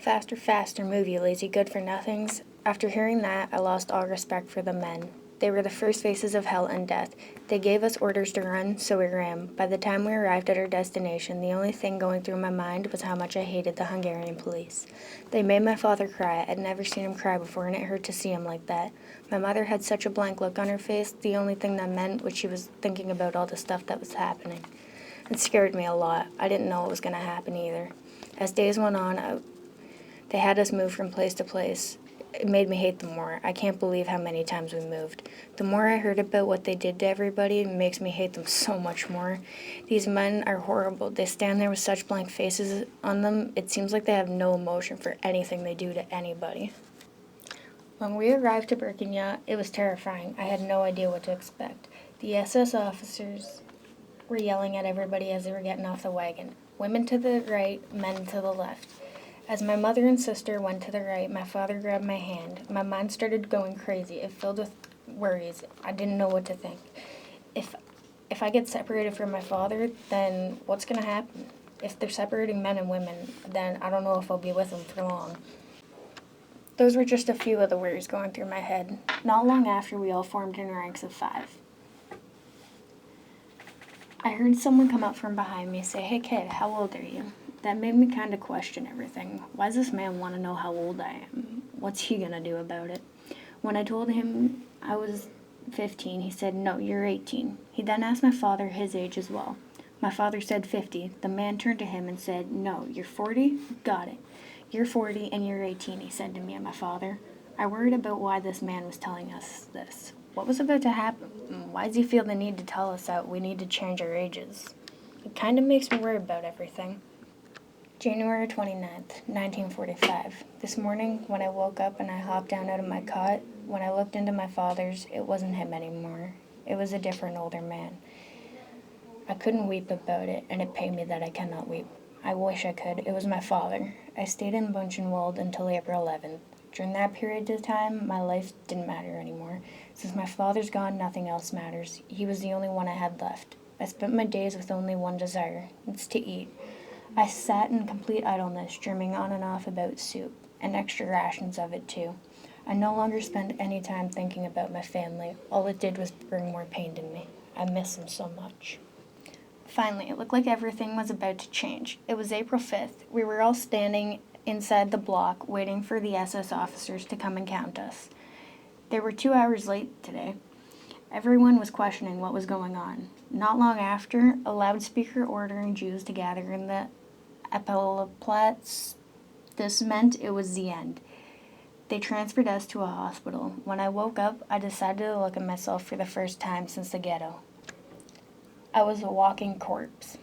Faster, faster, move, you lazy good-for-nothings. After hearing that, I lost all respect for the men. They were the first faces of hell and death. They gave us orders to run, so we ran. By the time we arrived at our destination, the only thing going through my mind was how much I hated the Hungarian police. They made my father cry. I'd never seen him cry before, and it hurt to see him like that. My mother had such a blank look on her face. The only thing that meant was she was thinking about all the stuff that was happening. It scared me a lot. I didn't know what was going to happen either. As days went on, they had us move from place to place. It made me hate them more. I can't believe how many times we moved. The more I heard about what they did to everybody, it makes me hate them so much more. These men are horrible. They stand there with such blank faces on them. It seems like they have no emotion for anything they do to anybody. When we arrived to Birkenau, it was terrifying. I had no idea what to expect. The SS officers were yelling at everybody as they were getting off the wagon. Women to the right, men to the left. As my mother and sister went to the right, my father grabbed my hand. My mind started going crazy. It filled with worries. I didn't know what to think. If I get separated from my father, then what's going to happen? If they're separating men and women, then I don't know if I'll be with them for long. Those were just a few of the worries going through my head. Not long after, we all formed in ranks of 5. I heard someone come up from behind me say, "Hey kid, how old are you?" That made me kind of question everything. Why does this man want to know how old I am? What's he going to do about it? When I told him I was 15, he said, "No, you're 18. He then asked my father his age as well. My father said 50. The man turned to him and said, "No, you're 40? Got it. You're 40 and you're 18, he said to me and my father. I worried about why this man was telling us this. What was about to happen? Why does he feel the need to tell us that we need to change our ages? It kind of makes me worry about everything. January 29th, 1945. This morning, when I woke up and I hopped down out of my cot, when I looked into my father's, it wasn't him anymore. It was a different older man. I couldn't weep about it, and it pained me that I cannot weep. I wish I could. It was my father. I stayed in Buchenwald until April 11th. During that period of time, my life didn't matter anymore. Since my father's gone, nothing else matters. He was the only one I had left. I spent my days with only one desire. It's to eat. I sat in complete idleness, dreaming on and off about soup, and extra rations of it too. I no longer spent any time thinking about my family. All it did was bring more pain to me. I miss them so much. Finally, it looked like everything was about to change. It was April 5th. We were all standing inside the block, waiting for the SS officers to come and count us. They were 2 hours late today. Everyone was questioning what was going on. Not long after, a loudspeaker ordering Jews to gather in the Appelplatz. This meant it was the end. They transferred us to a hospital. When I woke up, I decided to look at myself for the first time since the ghetto. I was a walking corpse.